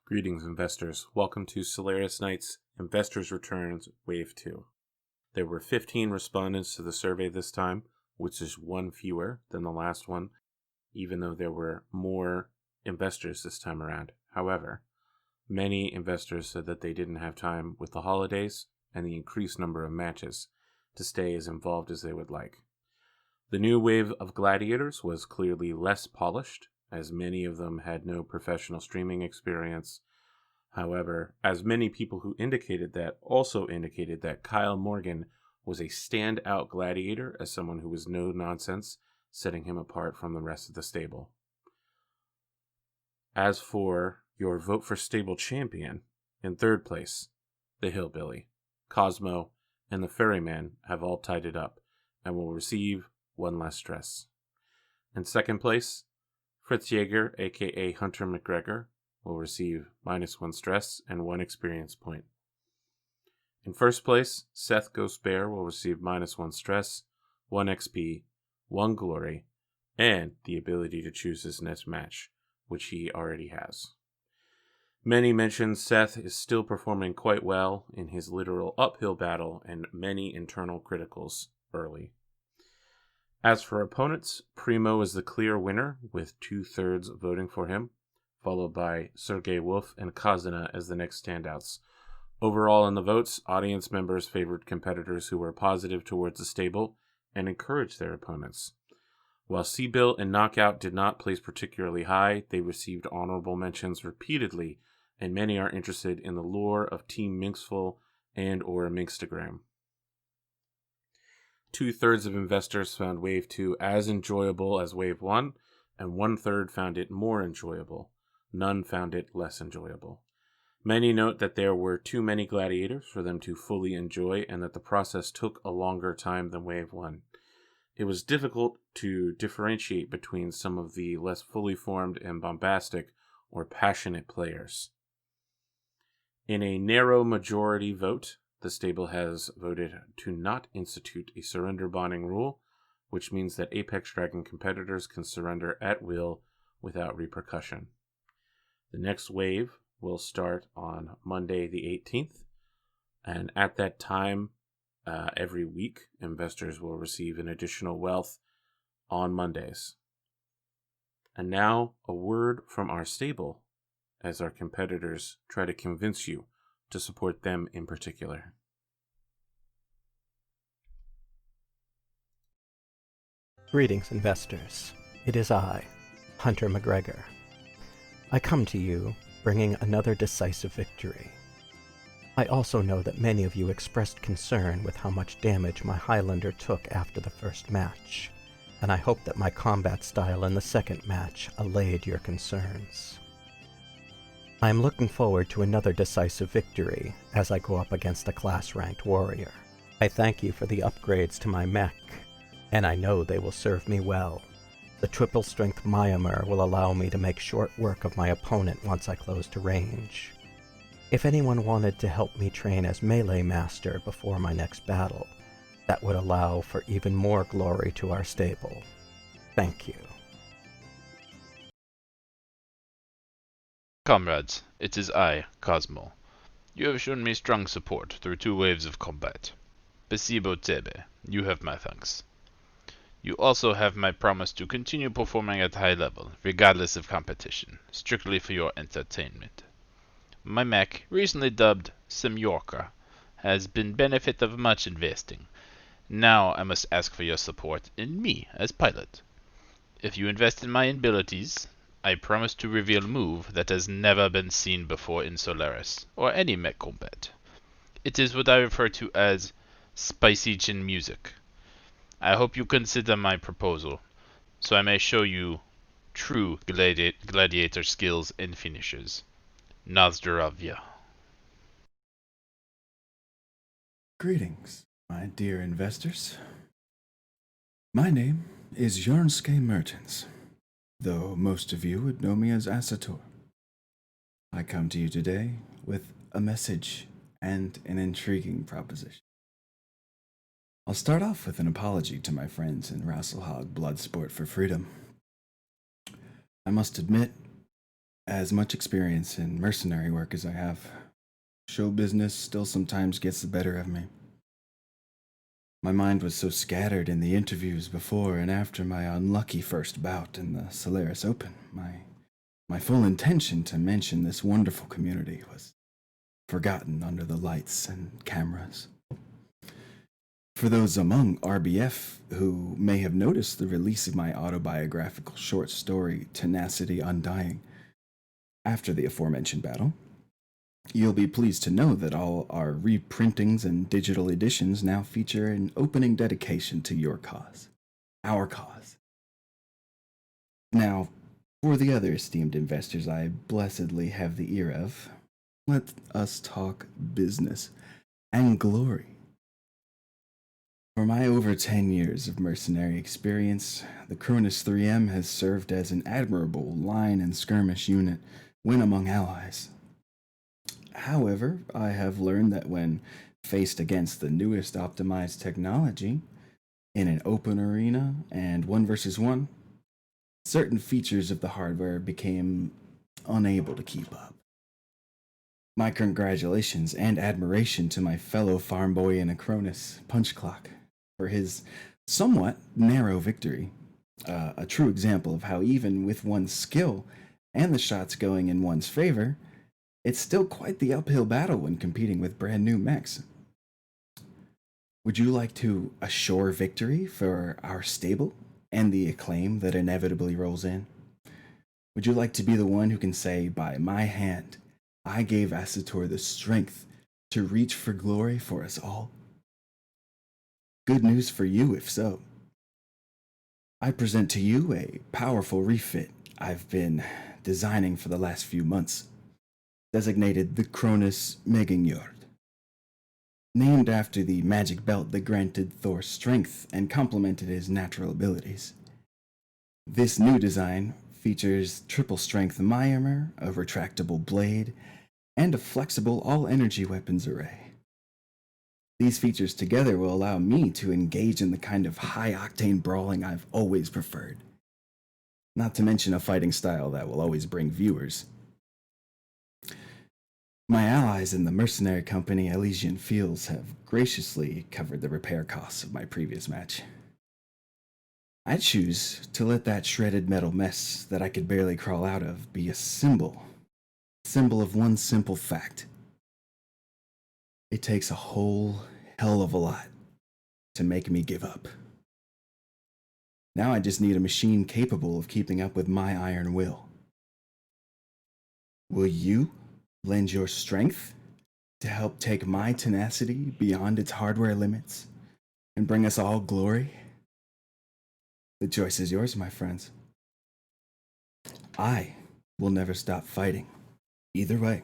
Greetings, investors. Welcome to Solaris Night's Investors Returns Wave 2. There were 15 respondents to the survey this time, which is one fewer than the last one, even though there were more investors this time around. However, many investors said that they didn't have time with the holidays and the increased number of matches to stay as involved as they would like. The new wave of gladiators was clearly less polished, as many of them had no professional streaming experience. However, as many people who indicated that also indicated that Kyle Morgan was a standout gladiator as someone who was no nonsense, setting him apart from the rest of the stable. As for your vote for stable champion, in third place, the Hillbilly, Cosmo, and the Ferryman have all tied it up and will receive one less stress. In second place, Fritz Jaeger, aka Hunter McGregor, will receive -1 stress and 1 experience point. In first place, Seth Ghost Bear will receive -1 stress, 1 XP, 1 glory, and the ability to choose his next match, which he already has. Many mentioned Seth is still performing quite well in his literal uphill battle and many internal criticals early. As for opponents, Primo is the clear winner, with 2/3 voting for him, followed by Sergey Wolf and Kazuna as the next standouts. Overall in the votes, audience members favored competitors who were positive towards the stable and encouraged their opponents. While Seabill and Knockout did not place particularly high, they received honorable mentions repeatedly, and many are interested in the lore of Team Minxful and or Minxtagram. 2/3 of investors found Wave 2 as enjoyable as Wave 1, and 1/3 found it more enjoyable. None found it less enjoyable. Many note that there were too many gladiators for them to fully enjoy, and that the process took a longer time than Wave 1. It was difficult to differentiate between some of the less fully formed and bombastic or passionate players. In a narrow majority vote, the stable has voted to not institute a surrender bonding rule, which means that Apex Dragon competitors can surrender at will without repercussion. The next wave will start on Monday the 18th, and at that time, every week, investors will receive an additional wealth on Mondays. And now, a word from our stable, as our competitors try to convince you to support them in particular. Greetings, investors. It is I, Hunter McGregor. I come to you bringing another decisive victory. I also know that many of you expressed concern with how much damage my Highlander took after the first match, and I hope that my combat style in the second match allayed your concerns. I am looking forward to another decisive victory as I go up against a class-ranked warrior. I thank you for the upgrades to my mech, and I know they will serve me well. The triple-strength Myanmar will allow me to make short work of my opponent once I close to range. If anyone wanted to help me train as Melee Master before my next battle, that would allow for even more glory to our stable. Thank you. Comrades, it is I, Cosmo. You have shown me strong support through 2 waves of combat. Besibo Tebe, you have my thanks. You also have my promise to continue performing at high level, regardless of competition, strictly for your entertainment. My mech, recently dubbed Semyorka, has been benefit of much investing. Now I must ask for your support in me as pilot. If you invest in my abilities, I promise to reveal a move that has never been seen before in Solaris, or any mech combat. It is what I refer to as Spicy Chin Music. I hope you consider my proposal, so I may show you true gladiator skills and finishes. Nazdaravya. Greetings, my dear investors. My name is Yarnske Mertens, though most of you would know me as Asator. I come to you today with a message and an intriguing proposition. I'll start off with an apology to my friends in Rasselhog Bloodsport for Freedom. I must admit, as much experience in mercenary work as I have. Show business still sometimes gets the better of me. My mind was so scattered in the interviews before and after my unlucky first bout in the Solaris Open. My full intention to mention this wonderful community was forgotten under the lights and cameras. For those among RBF who may have noticed the release of my autobiographical short story, Tenacity Undying, after the aforementioned battle, you'll be pleased to know that all our reprintings and digital editions now feature an opening dedication to your cause, our cause. Now, for the other esteemed investors I blessedly have the ear of, let us talk business and glory. For my over 10 years of mercenary experience, the Cronus 3M has served as an admirable line and skirmish unit when among allies. However, I have learned that when faced against the newest optimized technology in an open arena and 1 versus 1, certain features of the hardware became unable to keep up. My congratulations and admiration to my fellow farm boy in Acronis, Punch Clock, for his somewhat narrow victory. A true example of how even with one's skill and the shots going in one's favor, it's still quite the uphill battle when competing with brand new mechs. Would you like to assure victory for our stable and the acclaim that inevitably rolls in? Would you like to be the one who can say, by my hand, I gave Asator the strength to reach for glory for us all? Good news for you if so. I present to you a powerful refit I've been designing for the last few months, designated the Cronus Megingjord, named after the magic belt that granted Thor strength and complemented his natural abilities. This new design features triple strength my armor, a retractable blade, and a flexible all-energy weapons array. These features together will allow me to engage in the kind of high-octane brawling I've always preferred. Not to mention a fighting style that will always bring viewers. My allies in the mercenary company Elysian Fields have graciously covered the repair costs of my previous match. I choose to let that shredded metal mess that I could barely crawl out of be a symbol of one simple fact. It takes a whole hell of a lot to make me give up. Now I just need a machine capable of keeping up with my iron will. Will you lend your strength to help take my tenacity beyond its hardware limits and bring us all glory? The choice is yours, my friends. I will never stop fighting, either way.